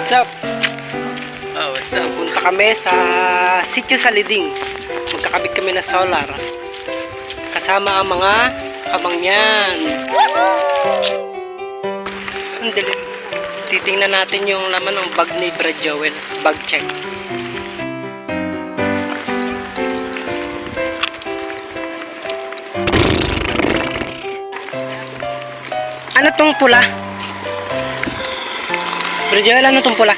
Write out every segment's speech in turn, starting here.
What's up? Oh, what's up? Punta kami sa Sitio Saliding. Magkakabit kami ng solar. Kasama ang mga kamangyan. Ang dilim. Titingnan natin yung laman ng bag ni Brad Joel. Bag check. Ano tong pula? Brad Joel, ano tong pula?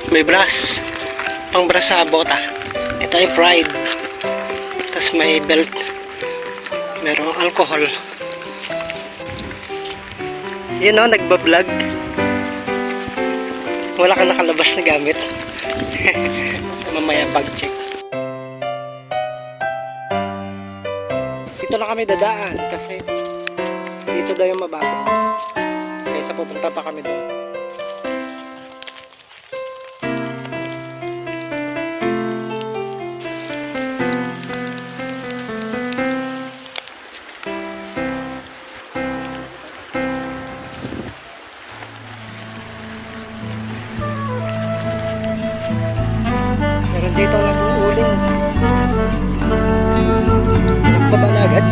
May brass. Pang brass sa bota. Ito ay Pride. Tapos may belt. Merong alcohol. Yun o, nagbablog. Wala kang nakalabas na gamit. Mamaya bag check. Dito na kami dadaan kasi dito daw yung mabago. Kaysa pupunta pa kami doon. Meron dito nag-uuling. Baba na agad.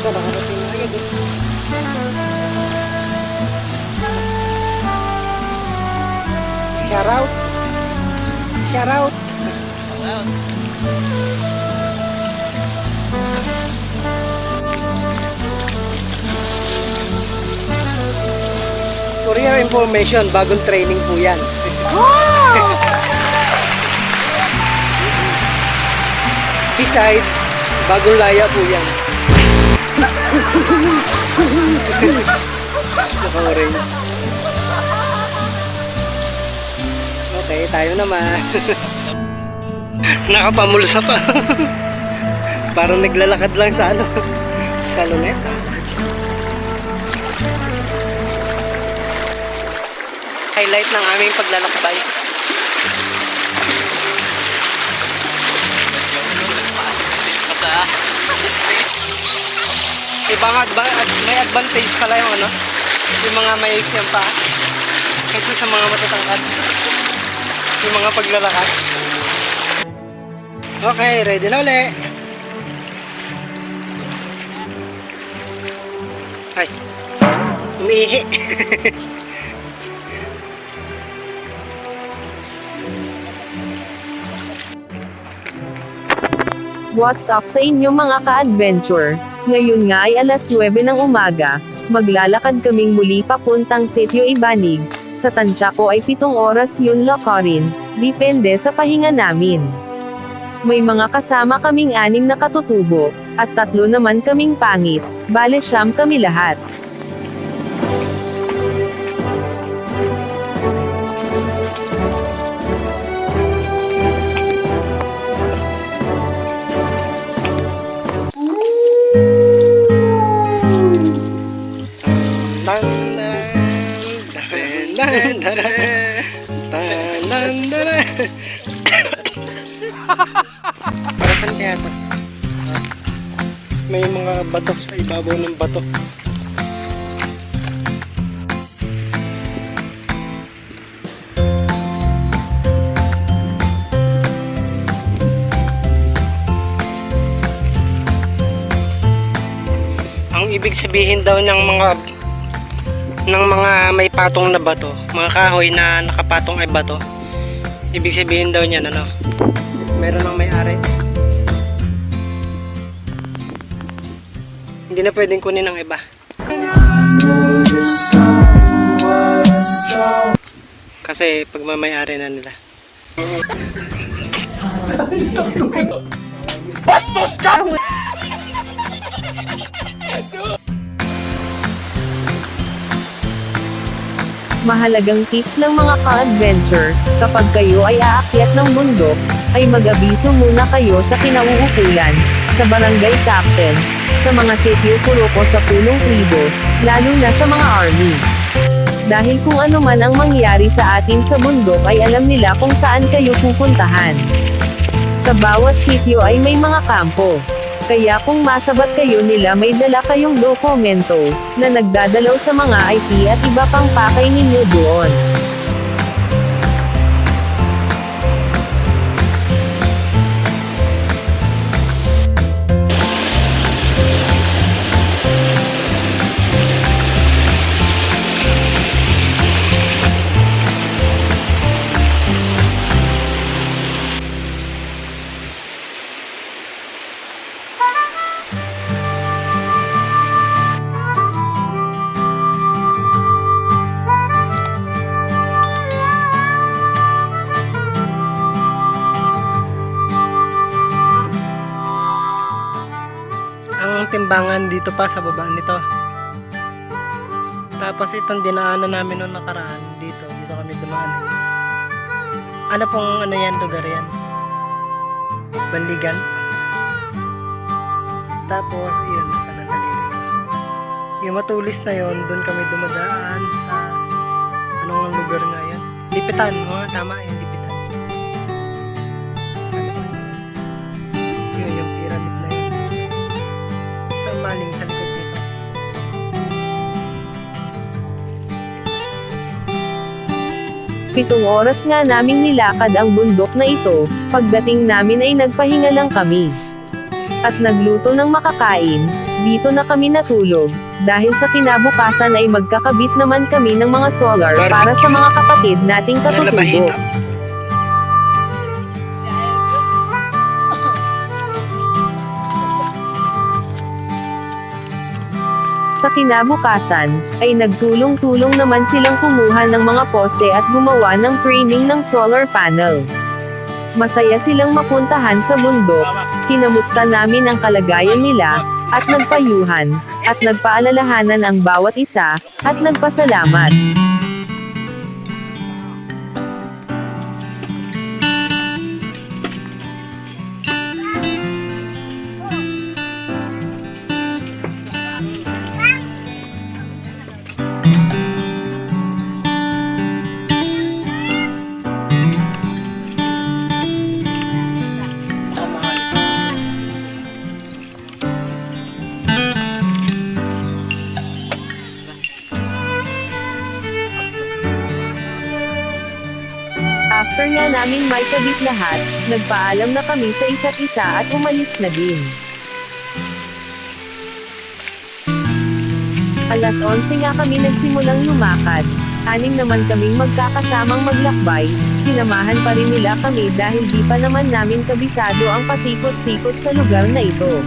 Isa nakarating na agad eh. Shout out. Shout out. For your information, bagong training po yan. Beside, bagong laya po yan. Naka-orange. Okay, tayo naman. Nakapamulsa pa. Parang naglalakad lang sa ano, sa luneta. Highlight ng aming paglalakbay. May advantage pala yung ano, yung mga may siyam pa kaysa sa mga matatangkad, yung mga paglalakad. Okay, ready na ulit. Ay, umiihi. What's up sa inyo mga ka-adventure? Ngayon nga ay alas 9 ng umaga, maglalakad kaming muli papuntang Sitio Ibanig. Sa tansya ko ay 7 oras yun lakarin, depende sa pahinga namin. May mga kasama kaming 6 na katutubo, at 3 naman kaming pangit, bale 9 kami lahat. Para saan kaya ito? May mga bato sa ibabaw ng bato. Ang ibig sabihin daw ng mga may patong na bato, mga kahoy na nakapatong ay bato, ibig sabihin daw niyan ano, meron ng may-ari. Hindi na pwedeng kunin ng iba. Kasi pag may-ari na nila. Bastos ka! Mahalagang tips ng mga ka-adventure, kapag kayo ay aakyat ng bundok, ay mag-abiso muna kayo sa kinauukulan, sa barangay captain, sa mga sityo puroko sa punong tribo, lalo na sa mga army. Dahil kung ano man ang mangyari sa atin sa bundok ay alam nila kung saan kayo pupuntahan. Sa bawat sityo ay may mga kampo. Kaya kung masabat kayo nila may dala kayong dokumento, na nagdadalaw sa mga IP at iba pang pakay ninyo doon. Ang timbangan dito pa sa baba nito. Tapos itong dinaanan namin noong nakaraan dito kami dumaan. Ano pong ano yan, lugar yan? Banligan. Tapos yun, nasa Nadaligan. Yung matulis na yon, doon kami dumadaan sa anong lugar nga yan? Lipitan, tama yung Lipitan. Yun yung pyramid na yun. Sa maling sa likod nito. Pitong oras nga naming nilakad ang bundok na ito, pagdating namin ay nagpahinga lang kami. At nagluto ng makakain, dito na kami natulog, dahil sa kinabukasan ay magkakabit naman kami ng mga solar para sa mga kapatid nating katutubo. Sa kinabukasan, ay nagtulong-tulong naman silang kumuha ng mga poste at gumawa ng framing ng solar panel. Masaya silang mapuntahan sa bundok, kinamusta namin ang kalagayan nila, at nagpayuhan, at nagpaalalahanan ang bawat isa, at nagpasalamat. After nga naming may kabit lahat, nagpaalam na kami sa isa't isa at umalis na din. Alas 11 nga kami nagsimulang lumakad. 6 naman kaming magkakasamang maglakbay, sinamahan pa rin nila kami dahil di pa naman namin kabisado ang pasikot-sikot sa lugar na ito.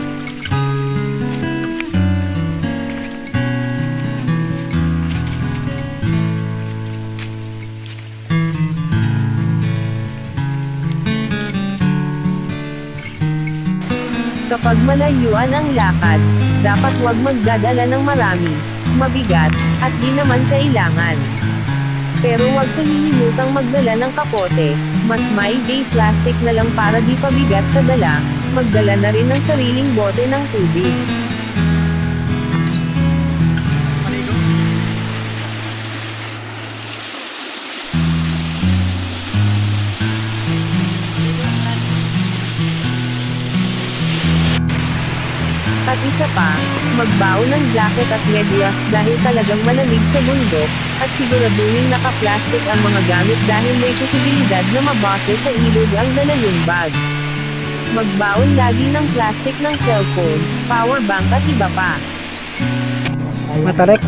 Kapag malayuan ang lakad, dapat huwag magdadala ng marami, mabigat, at di naman kailangan. Pero huwag kalilimutang magdala ng kapote, mas maigay plastic na lang para di pabigat sa dala, magdala na rin ng sariling bote ng tubig. At isa pa, magbaon ng jacket at medyas dahil talagang malamig sa bundok, at siguraduhin naka-plastic ang mga gamit dahil may posibilidad na mabase sa ilog ang dalayong bag. Magbaon lagi ng plastic ng cellphone, power bank at iba pa. Matarek.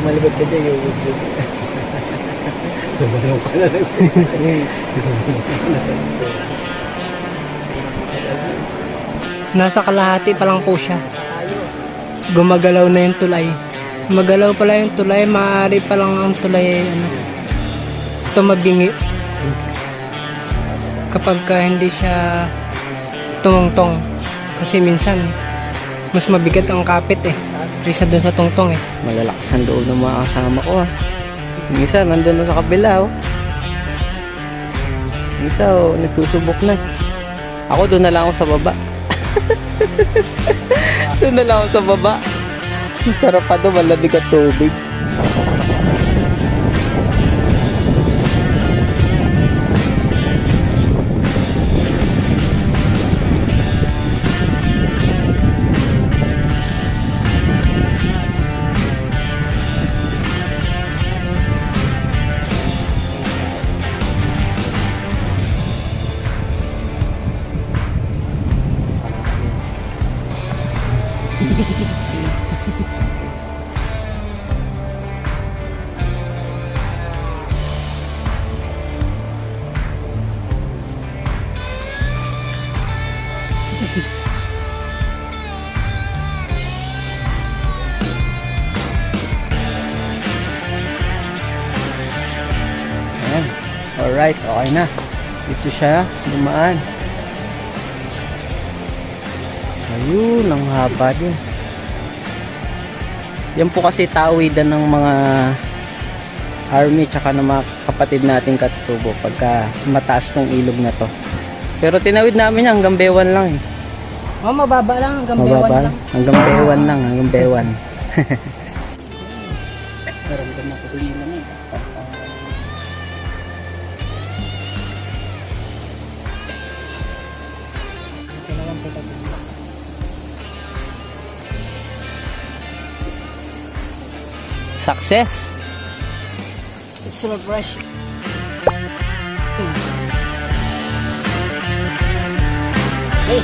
Malibot ka dyan yung Tumanong ka na lang Nasa kalahati pa lang po siya. Gumagalaw na yung tulay. Magalaw pala yung tulay, maaari pa lang ang tulay tumabingi. Kapag hindi siya tumungtong. Kasi minsan, mas mabigat ang kapit eh. Kaysa doon sa tungtong eh. Malalakas ang loob ng mga kasama ko ah. Yung isa, nandun na sa kabila oh. Yung isa oh, nagsusubok na. Ako doon na lang ako sa baba. Doon na lang ako sa baba. Masarap pa doon, malamig at tubig. Ayan. Alright, okay na. Dito siya, dumaan. Ayun, ang haba din. Yan po kasi tawidan ng mga army tsaka ng mga kapatid nating katutubo pagka mataas tong ilog na to. Pero tinawid namin yan, hanggang Bewan lang eh. Oh, mababa lang. Hanggang Mababa Bewan lang. lang. Hanggang Bewan lang, hanggang Bewan. Naramdaman ko din naman eh. Success! It's refreshing. Hey,